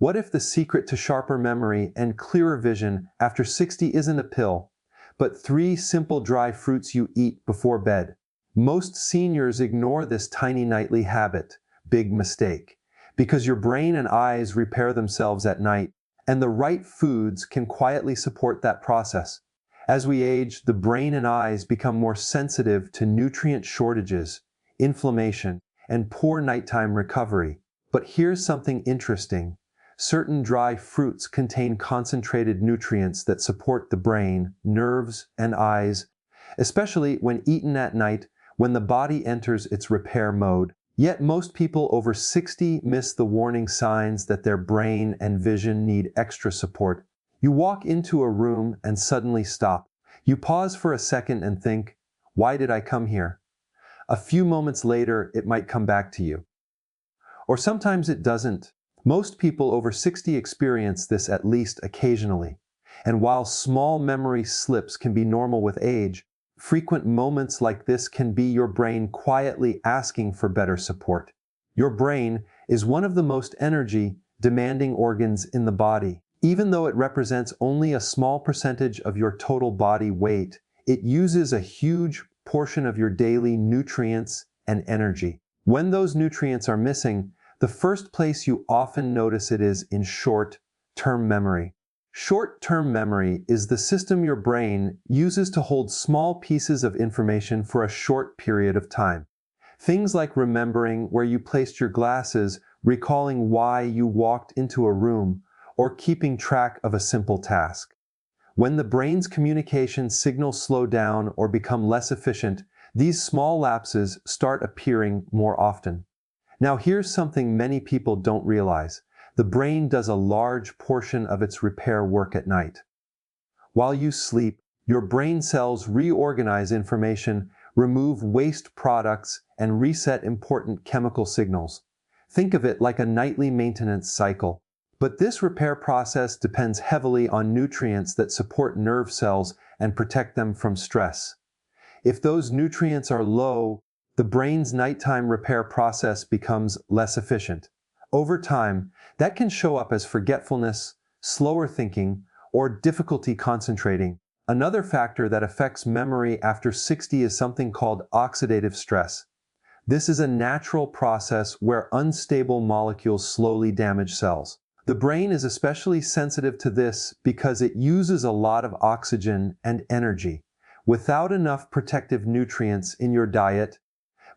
What if the secret to sharper memory and clearer vision after 60 isn't a pill, but 3 simple dry fruits you eat before bed? Most seniors ignore this tiny nightly habit, big mistake, because your brain and eyes repair themselves at night, and the right foods can quietly support that process. As we age, the brain and eyes become more sensitive to nutrient shortages, inflammation, and poor nighttime recovery. But here's something interesting. Certain dry fruits contain concentrated nutrients that support the brain, nerves, and eyes, especially when eaten at night when the body enters its repair mode. Yet most people over 60 miss the warning signs that their brain and vision need extra support. You walk into a room and suddenly stop. You pause for a second and think, why did I come here? A few moments later, it might come back to you. Or sometimes it doesn't. Most people over 60 experience this at least occasionally. And while small memory slips can be normal with age, frequent moments like this can be your brain quietly asking for better support. Your brain is one of the most energy-demanding organs in the body. Even though it represents only a small percentage of your total body weight, it uses a huge portion of your daily nutrients and energy. When those nutrients are missing, the first place you often notice it is in short-term memory. Short-term memory is the system your brain uses to hold small pieces of information for a short period of time. Things like remembering where you placed your glasses, recalling why you walked into a room, or keeping track of a simple task. When the brain's communication signals slow down or become less efficient, these small lapses start appearing more often. Now here's something many people don't realize. The brain does a large portion of its repair work at night. While you sleep, your brain cells reorganize information, remove waste products, and reset important chemical signals. Think of it like a nightly maintenance cycle. But this repair process depends heavily on nutrients that support nerve cells and protect them from stress. If those nutrients are low, the brain's nighttime repair process becomes less efficient. Over time, that can show up as forgetfulness, slower thinking, or difficulty concentrating. Another factor that affects memory after 60 is something called oxidative stress. This is a natural process where unstable molecules slowly damage cells. The brain is especially sensitive to this because it uses a lot of oxygen and energy. Without enough protective nutrients in your diet,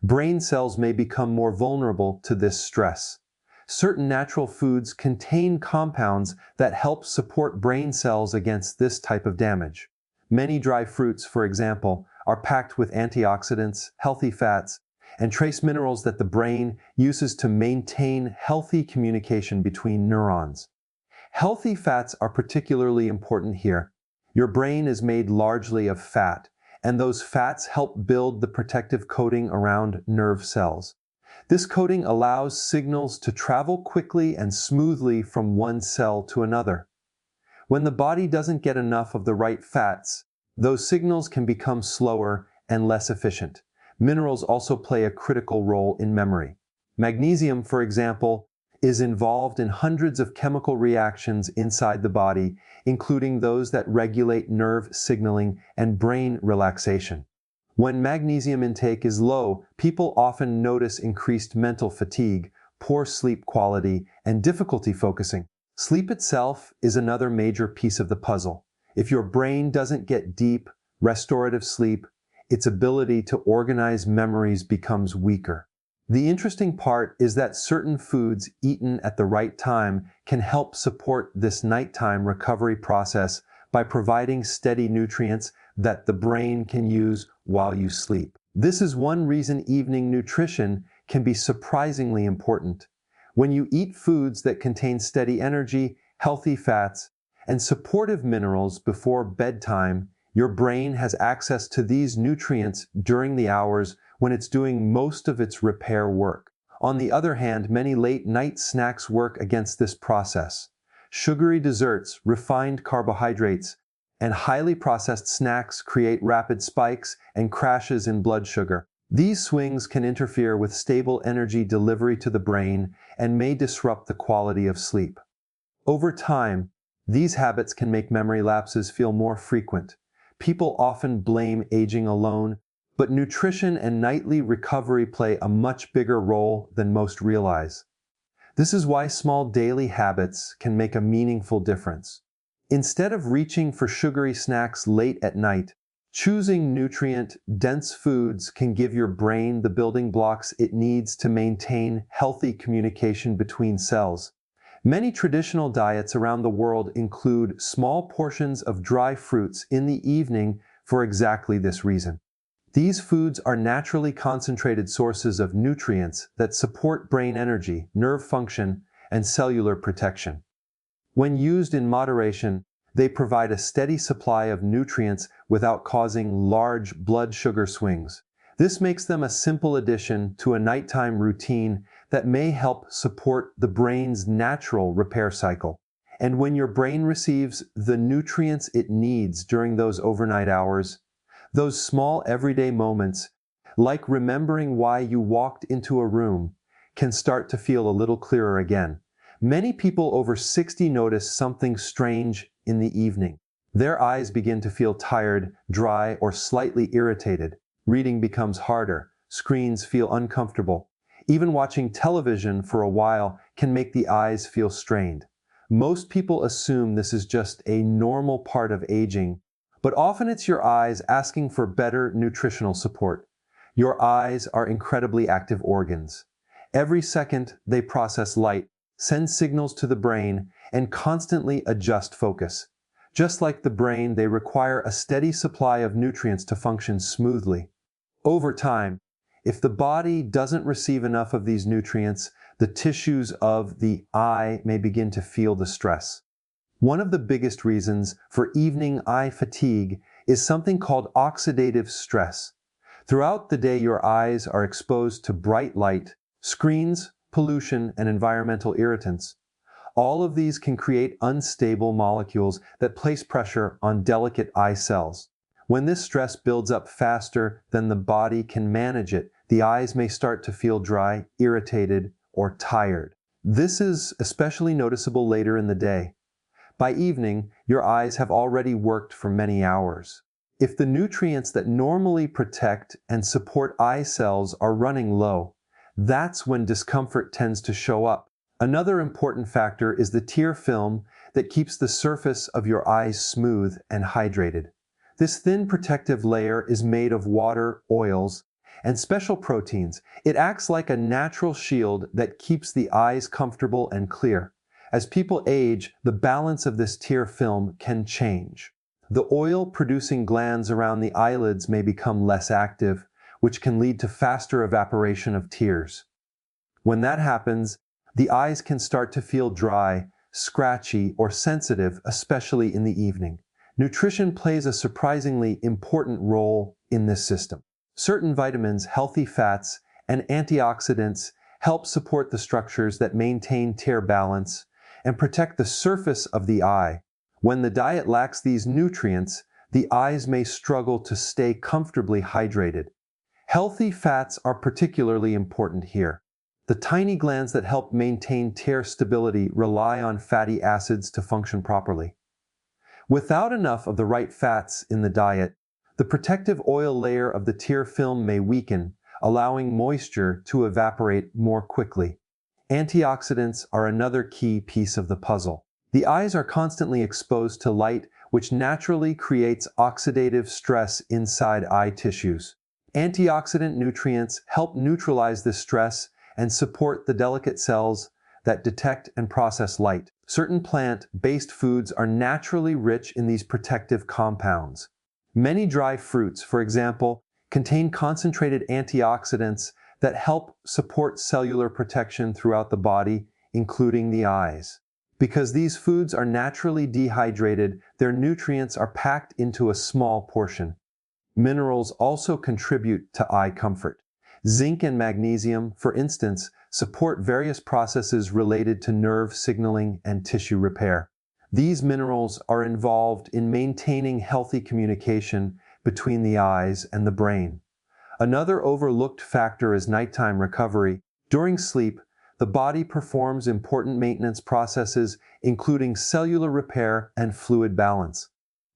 brain cells may become more vulnerable to this stress. Certain natural foods contain compounds that help support brain cells against this type of damage. Many dry fruits, for example, are packed with antioxidants, healthy fats, and trace minerals that the brain uses to maintain healthy communication between neurons. Healthy fats are particularly important here. Your brain is made largely of fat, and those fats help build the protective coating around nerve cells. This coating allows signals to travel quickly and smoothly from one cell to another. When the body doesn't get enough of the right fats, those signals can become slower and less efficient. Minerals also play a critical role in memory. Magnesium, for example, is involved in hundreds of chemical reactions inside the body, including those that regulate nerve signaling and brain relaxation. When magnesium intake is low, people often notice increased mental fatigue, poor sleep quality, and difficulty focusing. Sleep itself is another major piece of the puzzle. If your brain doesn't get deep, restorative sleep, its ability to organize memories becomes weaker. The interesting part is that certain foods eaten at the right time can help support this nighttime recovery process by providing steady nutrients that the brain can use while you sleep. This is one reason evening nutrition can be surprisingly important. When you eat foods that contain steady energy, healthy fats, and supportive minerals before bedtime, your brain has access to these nutrients during the hours when it's doing most of its repair work. On the other hand, many late-night snacks work against this process. Sugary desserts, refined carbohydrates, and highly processed snacks create rapid spikes and crashes in blood sugar. These swings can interfere with stable energy delivery to the brain and may disrupt the quality of sleep. Over time, these habits can make memory lapses feel more frequent. People often blame aging alone, but nutrition and nightly recovery play a much bigger role than most realize. This is why small daily habits can make a meaningful difference. Instead of reaching for sugary snacks late at night, choosing nutrient-dense foods can give your brain the building blocks it needs to maintain healthy communication between cells. Many traditional diets around the world include small portions of dry fruits in the evening for exactly this reason. These foods are naturally concentrated sources of nutrients that support brain energy, nerve function, and cellular protection. When used in moderation, they provide a steady supply of nutrients without causing large blood sugar swings. This makes them a simple addition to a nighttime routine that may help support the brain's natural repair cycle. And when your brain receives the nutrients it needs during those overnight hours, those small everyday moments, like remembering why you walked into a room, can start to feel a little clearer again. Many people over 60 notice something strange in the evening. Their eyes begin to feel tired, dry, or slightly irritated. Reading becomes harder. Screens feel uncomfortable. Even watching television for a while can make the eyes feel strained. Most people assume this is just a normal part of aging, but often it's your eyes asking for better nutritional support. Your eyes are incredibly active organs. Every second they process light, send signals to the brain, and constantly adjust focus. Just like the brain, they require a steady supply of nutrients to function smoothly. Over time, if the body doesn't receive enough of these nutrients, the tissues of the eye may begin to feel the stress. One of the biggest reasons for evening eye fatigue is something called oxidative stress. Throughout the day, your eyes are exposed to bright light, screens, pollution, and environmental irritants. All of these can create unstable molecules that place pressure on delicate eye cells. When this stress builds up faster than the body can manage it, the eyes may start to feel dry, irritated, or tired. This is especially noticeable later in the day. By evening, your eyes have already worked for many hours. If the nutrients that normally protect and support eye cells are running low, that's when discomfort tends to show up. Another important factor is the tear film that keeps the surface of your eyes smooth and hydrated. This thin protective layer is made of water, oils, and special proteins. It acts like a natural shield that keeps the eyes comfortable and clear. As people age, the balance of this tear film can change. The oil-producing glands around the eyelids may become less active, which can lead to faster evaporation of tears. When that happens, the eyes can start to feel dry, scratchy, or sensitive, especially in the evening. Nutrition plays a surprisingly important role in this system. Certain vitamins, healthy fats, and antioxidants help support the structures that maintain tear balance and protect the surface of the eye. When the diet lacks these nutrients, the eyes may struggle to stay comfortably hydrated. Healthy fats are particularly important here. The tiny glands that help maintain tear stability rely on fatty acids to function properly. Without enough of the right fats in the diet, the protective oil layer of the tear film may weaken, allowing moisture to evaporate more quickly. Antioxidants are another key piece of the puzzle. The eyes are constantly exposed to light, which naturally creates oxidative stress inside eye tissues. Antioxidant nutrients help neutralize this stress and support the delicate cells that detect and process light. Certain plant-based foods are naturally rich in these protective compounds. Many dry fruits, for example, contain concentrated antioxidants that help support cellular protection throughout the body, including the eyes. Because these foods are naturally dehydrated, their nutrients are packed into a small portion. Minerals also contribute to eye comfort. Zinc and magnesium, for instance, support various processes related to nerve signaling and tissue repair. These minerals are involved in maintaining healthy communication between the eyes and the brain. Another overlooked factor is nighttime recovery. During sleep, the body performs important maintenance processes, including cellular repair and fluid balance.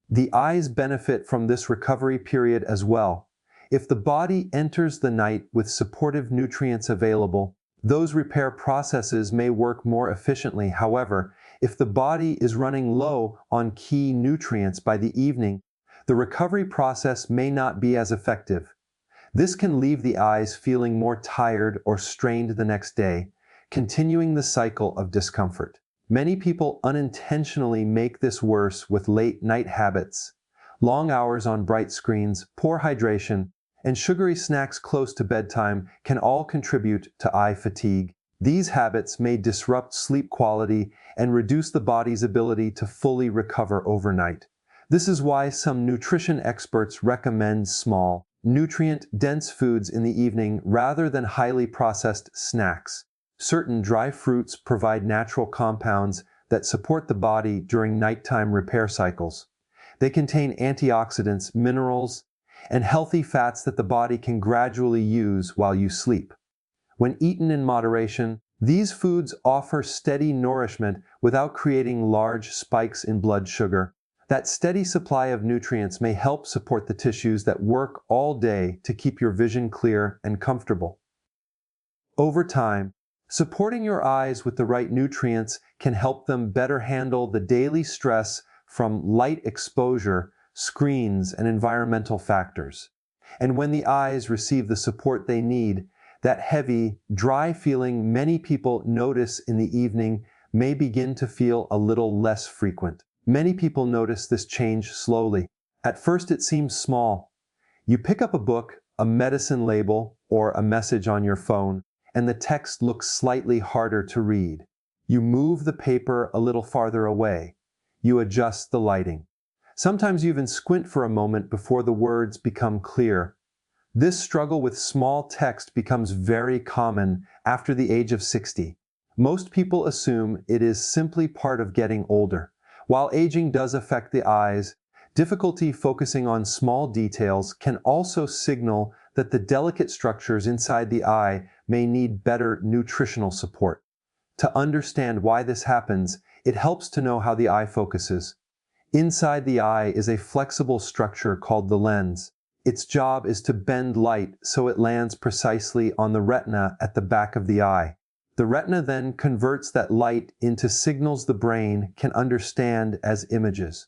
The eyes benefit from this recovery period as well. If the body enters the night with supportive nutrients available, those repair processes may work more efficiently. However, if the body is running low on key nutrients by the evening, the recovery process may not be as effective. This can leave the eyes feeling more tired or strained the next day, continuing the cycle of discomfort. Many people unintentionally make this worse with late night habits. Long hours on bright screens, poor hydration, and sugary snacks close to bedtime can all contribute to eye fatigue. These habits may disrupt sleep quality and reduce the body's ability to fully recover overnight. This is why some nutrition experts recommend small, nutrient-dense foods in the evening rather than highly processed snacks. Certain dry fruits provide natural compounds that support the body during nighttime repair cycles. They contain antioxidants, minerals, and healthy fats that the body can gradually use while you sleep. When eaten in moderation, these foods offer steady nourishment without creating large spikes in blood sugar. That steady supply of nutrients may help support the tissues that work all day to keep your vision clear and comfortable. Over time, supporting your eyes with the right nutrients can help them better handle the daily stress from light exposure, screens, and environmental factors. And when the eyes receive the support they need, that heavy, dry feeling many people notice in the evening may begin to feel a little less frequent. Many people notice this change slowly. At first it seems small. You pick up a book, a medicine label, or a message on your phone, and the text looks slightly harder to read. You move the paper a little farther away. You adjust the lighting. Sometimes you even squint for a moment before the words become clear. This struggle with small text becomes very common after the age of 60. Most people assume it is simply part of getting older. While aging does affect the eyes, difficulty focusing on small details can also signal that the delicate structures inside the eye may need better nutritional support. To understand why this happens, it helps to know how the eye focuses. Inside the eye is a flexible structure called the lens. Its job is to bend light so it lands precisely on the retina at the back of the eye. The retina then converts that light into signals the brain can understand as images.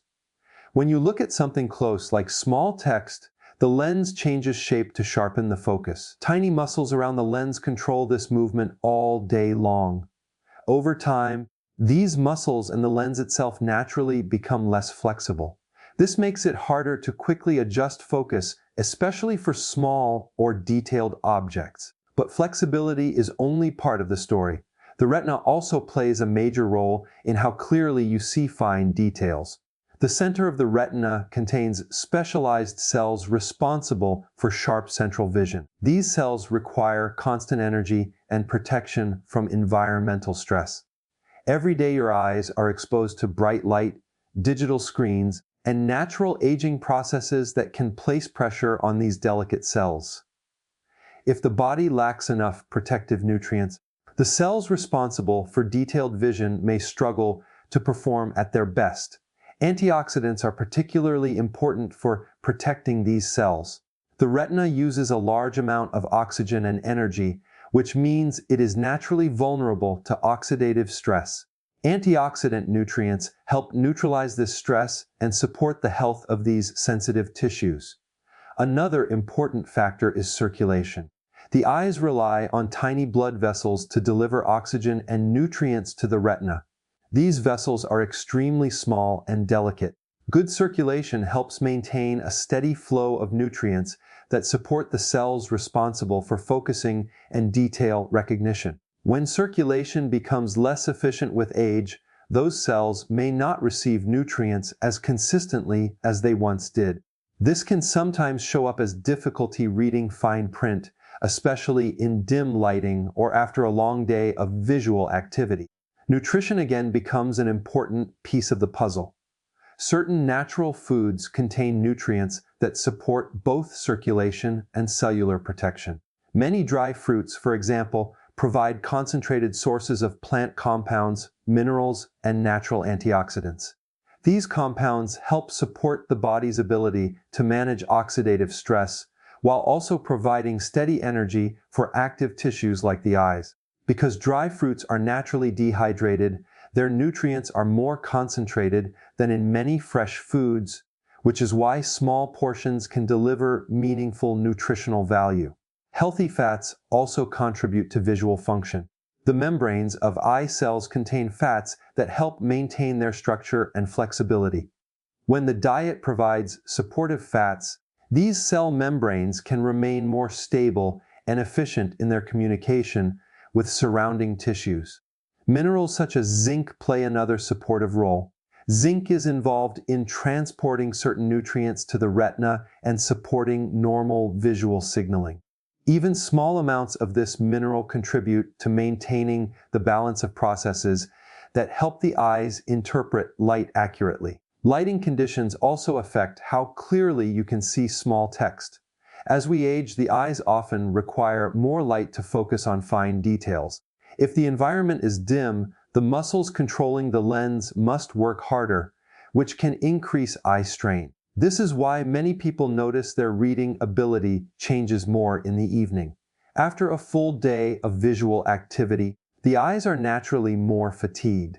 When you look at something close, like small text, the lens changes shape to sharpen the focus. Tiny muscles around the lens control this movement all day long. Over time, these muscles and the lens itself naturally become less flexible. This makes it harder to quickly adjust focus, especially for small or detailed objects. But flexibility is only part of the story. The retina also plays a major role in how clearly you see fine details. The center of the retina contains specialized cells responsible for sharp central vision. These cells require constant energy and protection from environmental stress. Every day your eyes are exposed to bright light, digital screens, and natural aging processes that can place pressure on these delicate cells. If the body lacks enough protective nutrients, the cells responsible for detailed vision may struggle to perform at their best. Antioxidants are particularly important for protecting these cells. The retina uses a large amount of oxygen and energy, which means it is naturally vulnerable to oxidative stress. Antioxidant nutrients help neutralize this stress and support the health of these sensitive tissues. Another important factor is circulation. The eyes rely on tiny blood vessels to deliver oxygen and nutrients to the retina. These vessels are extremely small and delicate. Good circulation helps maintain a steady flow of nutrients that support the cells responsible for focusing and detail recognition. When circulation becomes less efficient with age, those cells may not receive nutrients as consistently as they once did. This can sometimes show up as difficulty reading fine print, especially in dim lighting or after a long day of visual activity. Nutrition again becomes an important piece of the puzzle. Certain natural foods contain nutrients that support both circulation and cellular protection. Many dry fruits, for example, provide concentrated sources of plant compounds, minerals, and natural antioxidants. These compounds help support the body's ability to manage oxidative stress, while also providing steady energy for active tissues like the eyes. Because dry fruits are naturally dehydrated, their nutrients are more concentrated than in many fresh foods, which is why small portions can deliver meaningful nutritional value. Healthy fats also contribute to visual function. The membranes of eye cells contain fats that help maintain their structure and flexibility. When the diet provides supportive fats, these cell membranes can remain more stable and efficient in their communication with surrounding tissues. Minerals such as zinc play another supportive role. Zinc is involved in transporting certain nutrients to the retina and supporting normal visual signaling. Even small amounts of this mineral contribute to maintaining the balance of processes that help the eyes interpret light accurately. Lighting conditions also affect how clearly you can see small text. As we age, the eyes often require more light to focus on fine details. If the environment is dim, the muscles controlling the lens must work harder, which can increase eye strain. This is why many people notice their reading ability changes more in the evening. After a full day of visual activity, the eyes are naturally more fatigued.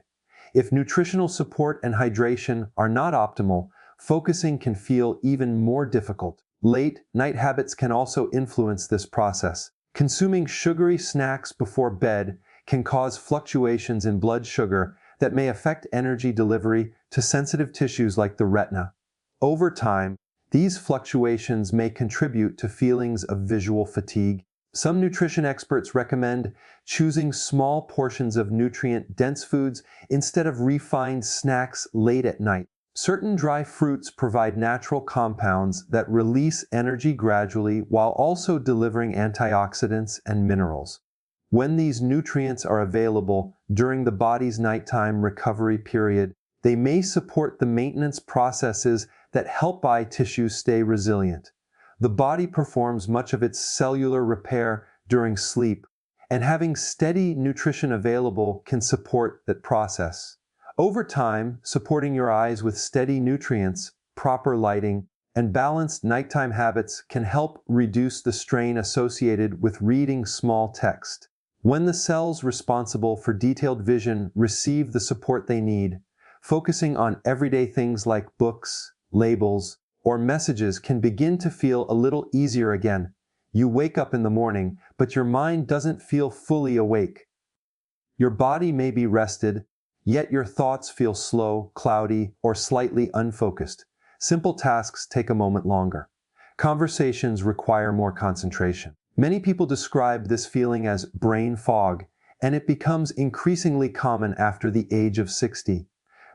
If nutritional support and hydration are not optimal, focusing can feel even more difficult. Late night habits can also influence this process. Consuming sugary snacks before bed can cause fluctuations in blood sugar that may affect energy delivery to sensitive tissues like the retina. Over time, these fluctuations may contribute to feelings of visual fatigue. Some nutrition experts recommend choosing small portions of nutrient-dense foods instead of refined snacks late at night. Certain dry fruits provide natural compounds that release energy gradually while also delivering antioxidants and minerals. When these nutrients are available during the body's nighttime recovery period, they may support the maintenance processes that help eye tissues stay resilient. The body performs much of its cellular repair during sleep, and having steady nutrition available can support that process. Over time, supporting your eyes with steady nutrients, proper lighting, and balanced nighttime habits can help reduce the strain associated with reading small text. When the cells responsible for detailed vision receive the support they need, focusing on everyday things like books, labels, or messages can begin to feel a little easier again. You wake up in the morning, but your mind doesn't feel fully awake. Your body may be rested, yet your thoughts feel slow, cloudy, or slightly unfocused. Simple tasks take a moment longer. Conversations require more concentration. Many people describe this feeling as brain fog, and it becomes increasingly common after the age of 60.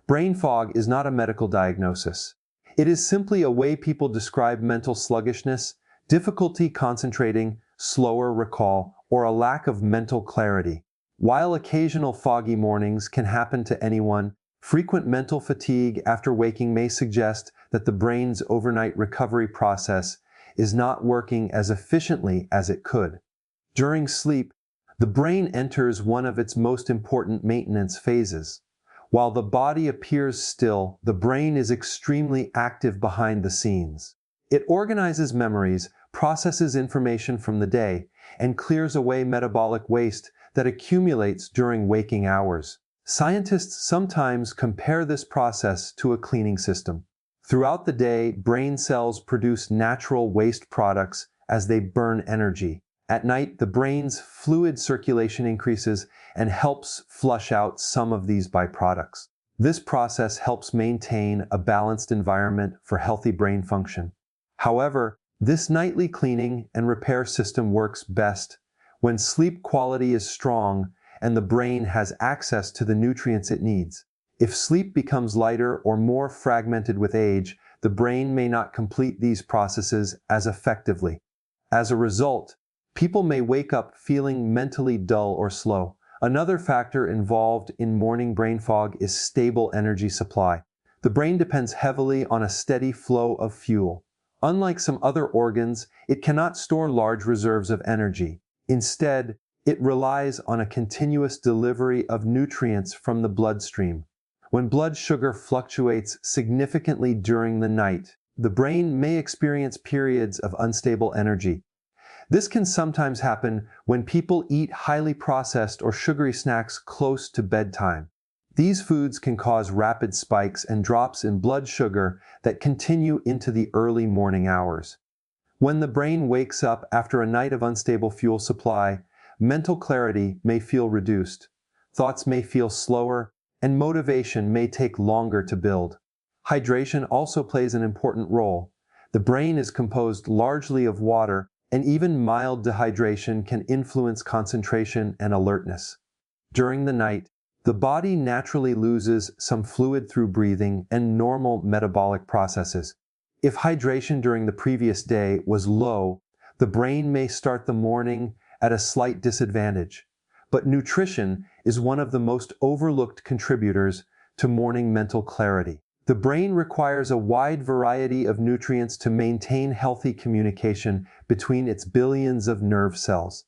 Brain fog is not a medical diagnosis. It is simply a way people describe mental sluggishness, difficulty concentrating, slower recall, or a lack of mental clarity. While occasional foggy mornings can happen to anyone, frequent mental fatigue after waking may suggest that the brain's overnight recovery process is not working as efficiently as it could. During sleep, the brain enters one of its most important maintenance phases. While the body appears still, the brain is extremely active behind the scenes. It organizes memories, processes information from the day, and clears away metabolic waste that accumulates during waking hours. Scientists sometimes compare this process to a cleaning system. Throughout the day, brain cells produce natural waste products as they burn energy. At night, the brain's fluid circulation increases and helps flush out some of these byproducts. This process helps maintain a balanced environment for healthy brain function. However, this nightly cleaning and repair system works best when sleep quality is strong and the brain has access to the nutrients it needs. If sleep becomes lighter or more fragmented with age, the brain may not complete these processes as effectively. As a result, people may wake up feeling mentally dull or slow. Another factor involved in morning brain fog is stable energy supply. The brain depends heavily on a steady flow of fuel. Unlike some other organs, it cannot store large reserves of energy. Instead, It relies on a continuous delivery of nutrients from the bloodstream. When blood sugar fluctuates significantly during the night, the brain may experience periods of unstable energy. This can sometimes happen when people eat highly processed or sugary snacks close to bedtime. These foods can cause rapid spikes and drops in blood sugar that continue into the early morning hours. When the brain wakes up after a night of unstable fuel supply, mental clarity may feel reduced, thoughts may feel slower, and motivation may take longer to build. Hydration also plays an important role. The brain is composed largely of water, and even mild dehydration can influence concentration and alertness. During the night, the body naturally loses some fluid through breathing and normal metabolic processes. If hydration during the previous day was low, the brain may start the morning at a slight disadvantage. But nutrition is one of the most overlooked contributors to morning mental clarity. The brain requires a wide variety of nutrients to maintain healthy communication between its billions of nerve cells.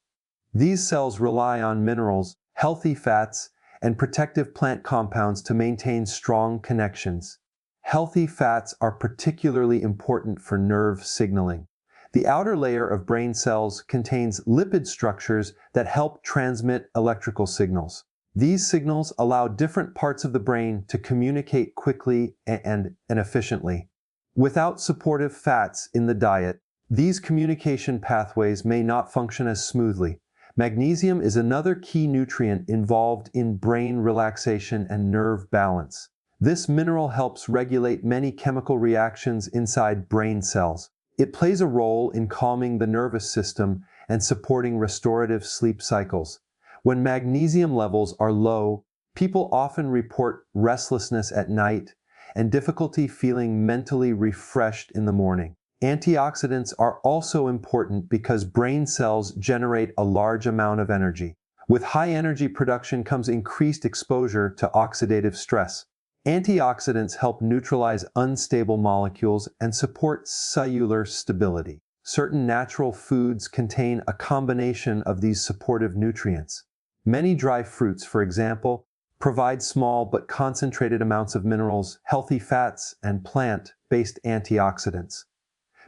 These cells rely on minerals, healthy fats, and protective plant compounds to maintain strong connections. Healthy fats are particularly important for nerve signaling. The outer layer of brain cells contains lipid structures that help transmit electrical signals. These signals allow different parts of the brain to communicate quickly and efficiently. Without supportive fats in the diet, these communication pathways may not function as smoothly. Magnesium is another key nutrient involved in brain relaxation and nerve balance. This mineral helps regulate many chemical reactions inside brain cells. It plays a role in calming the nervous system and supporting restorative sleep cycles. When magnesium levels are low, people often report restlessness at night and difficulty feeling mentally refreshed in the morning. Antioxidants are also important because brain cells generate a large amount of energy. With high energy production comes increased exposure to oxidative stress. Antioxidants help neutralize unstable molecules and support cellular stability. Certain natural foods contain a combination of these supportive nutrients. Many dry fruits, for example, provide small but concentrated amounts of minerals, healthy fats, and plant-based antioxidants.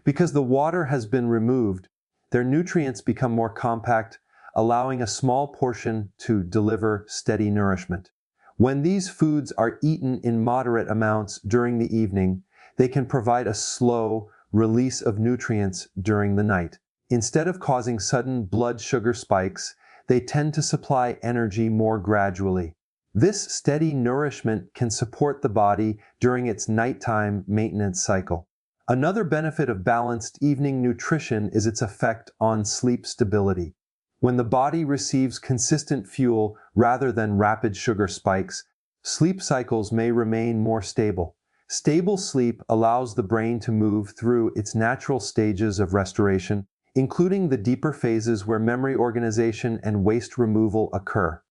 Because the water has been removed, their nutrients become more compact, allowing a small portion to deliver steady nourishment. When these foods are eaten in moderate amounts during the evening, they can provide a slow release of nutrients during the night. Instead of causing sudden blood sugar spikes, they tend to supply energy more gradually. This steady nourishment can support the body during its nighttime maintenance cycle. Another benefit of balanced evening nutrition is its effect on sleep stability. When the body receives consistent fuel rather than rapid sugar spikes, sleep cycles may remain more stable. Stable sleep allows the brain to move through its natural stages of restoration, including the deeper phases where memory organization and waste removal occur.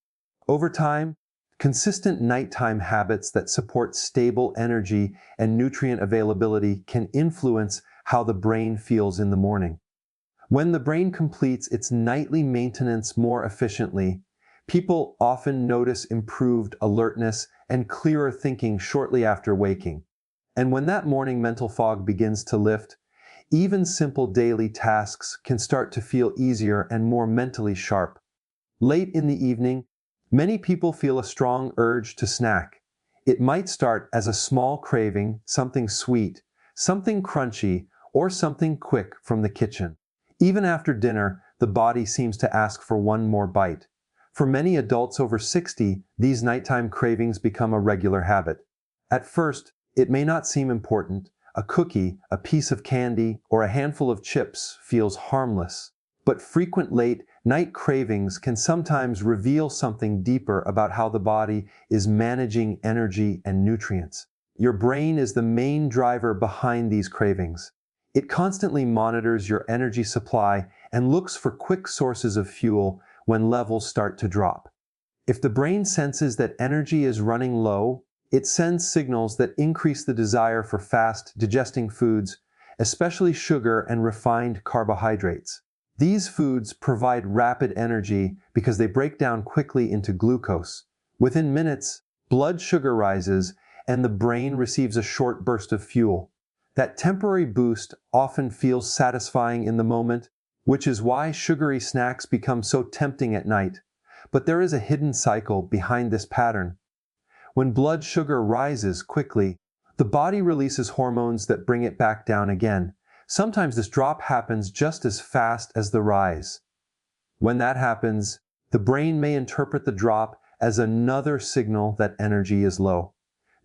Over time, consistent nighttime habits that support stable energy and nutrient availability can influence how the brain feels in the morning. When the brain completes its nightly maintenance more efficiently, people often notice improved alertness and clearer thinking shortly after waking. And when that morning mental fog begins to lift, even simple daily tasks can start to feel easier and more mentally sharp. Late in the evening, many people feel a strong urge to snack. It might start as a small craving, something sweet, something crunchy, or something quick from the kitchen. Even after dinner, the body seems to ask for one more bite. For many adults over 60, these nighttime cravings become a regular habit. At first, it may not seem important. A cookie, a piece of candy, or a handful of chips feels harmless. But frequent late-night cravings can sometimes reveal something deeper about how the body is managing energy and nutrients. Your brain is the main driver behind these cravings. It constantly monitors your energy supply and looks for quick sources of fuel when levels start to drop. If the brain senses that energy is running low, it sends signals that increase the desire for fast, digesting foods, especially sugar and refined carbohydrates. These foods provide rapid energy because they break down quickly into glucose. Within minutes, blood sugar rises and the brain receives a short burst of fuel. That temporary boost often feels satisfying in the moment, which is why sugary snacks become so tempting at night. But there is a hidden cycle behind this pattern. When blood sugar rises quickly, the body releases hormones that bring it back down again. Sometimes this drop happens just as fast as the rise. When that happens, the brain may interpret the drop as another signal that energy is low.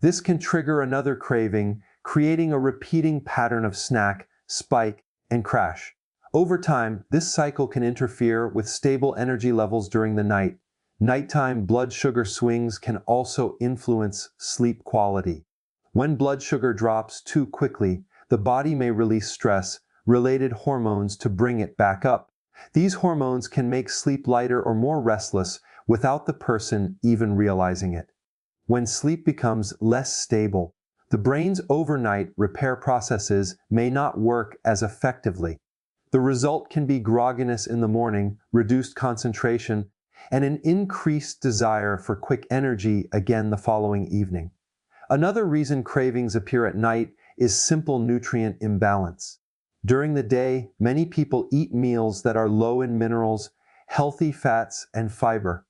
This can trigger another craving, creating a repeating pattern of snack, spike, and crash. Over time, this cycle can interfere with stable energy levels during the night. Nighttime blood sugar swings can also influence sleep quality. When blood sugar drops too quickly, the body may release stress-related hormones to bring it back up. These hormones can make sleep lighter or more restless without the person even realizing it. When sleep becomes less stable, the brain's overnight repair processes may not work as effectively. The result can be grogginess in the morning, reduced concentration, and an increased desire for quick energy again the following evening. Another reason cravings appear at night is simple nutrient imbalance. During the day, many people eat meals that are low in minerals, healthy fats, and fiber.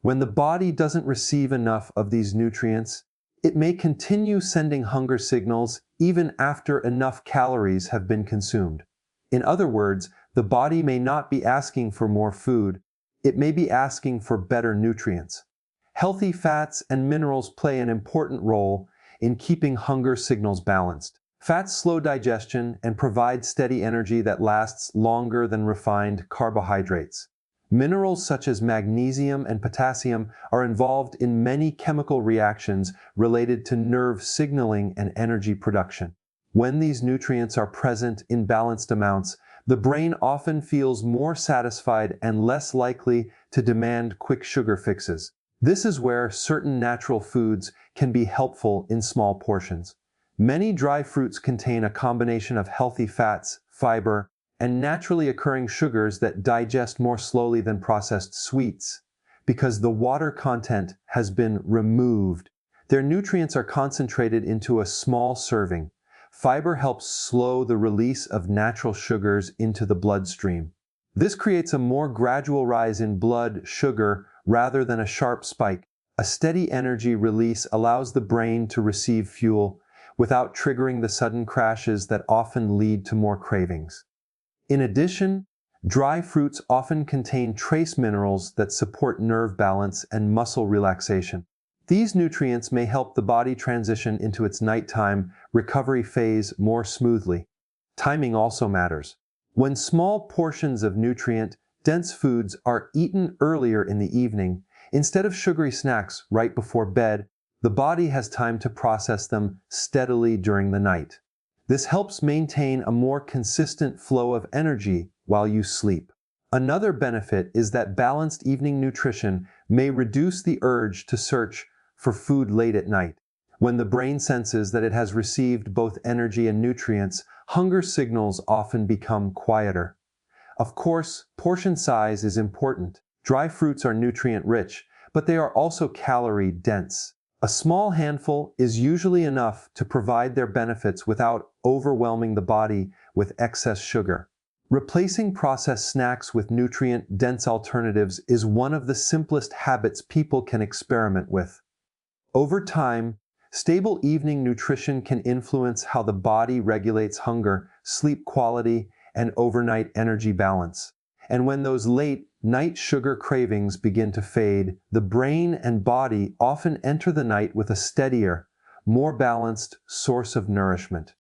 When the body doesn't receive enough of these nutrients, it may continue sending hunger signals even after enough calories have been consumed. In other words, the body may not be asking for more food, it may be asking for better nutrients. Healthy fats and minerals play an important role in keeping hunger signals balanced. Fats slow digestion and provide steady energy that lasts longer than refined carbohydrates. Minerals such as magnesium and potassium are involved in many chemical reactions related to nerve signaling and energy production. When these nutrients are present in balanced amounts, the brain often feels more satisfied and less likely to demand quick sugar fixes. This is where certain natural foods can be helpful in small portions. Many dry fruits contain a combination of healthy fats, fiber, and naturally occurring sugars that digest more slowly than processed sweets. Because the water content has been removed, their nutrients are concentrated into a small serving. Fiber helps slow the release of natural sugars into the bloodstream. This creates a more gradual rise in blood sugar rather than a sharp spike. A steady energy release allows the brain to receive fuel without triggering the sudden crashes that often lead to more cravings. In addition, dry fruits often contain trace minerals that support nerve balance and muscle relaxation. These nutrients may help the body transition into its nighttime recovery phase more smoothly. Timing also matters. When small portions of nutrient-dense foods are eaten earlier in the evening, instead of sugary snacks right before bed, the body has time to process them steadily during the night. This helps maintain a more consistent flow of energy while you sleep. Another benefit is that balanced evening nutrition may reduce the urge to search for food late at night. When the brain senses that it has received both energy and nutrients, hunger signals often become quieter. Of course, portion size is important. Dry fruits are nutrient-rich, but they are also calorie-dense. A small handful is usually enough to provide their benefits without overwhelming the body with excess sugar. Replacing processed snacks with nutrient-dense alternatives is one of the simplest habits people can experiment with. Over time, stable evening nutrition can influence how the body regulates hunger, sleep quality, and overnight energy balance. And when those late night sugar cravings begin to fade, the brain and body often enter the night with a steadier, more balanced source of nourishment.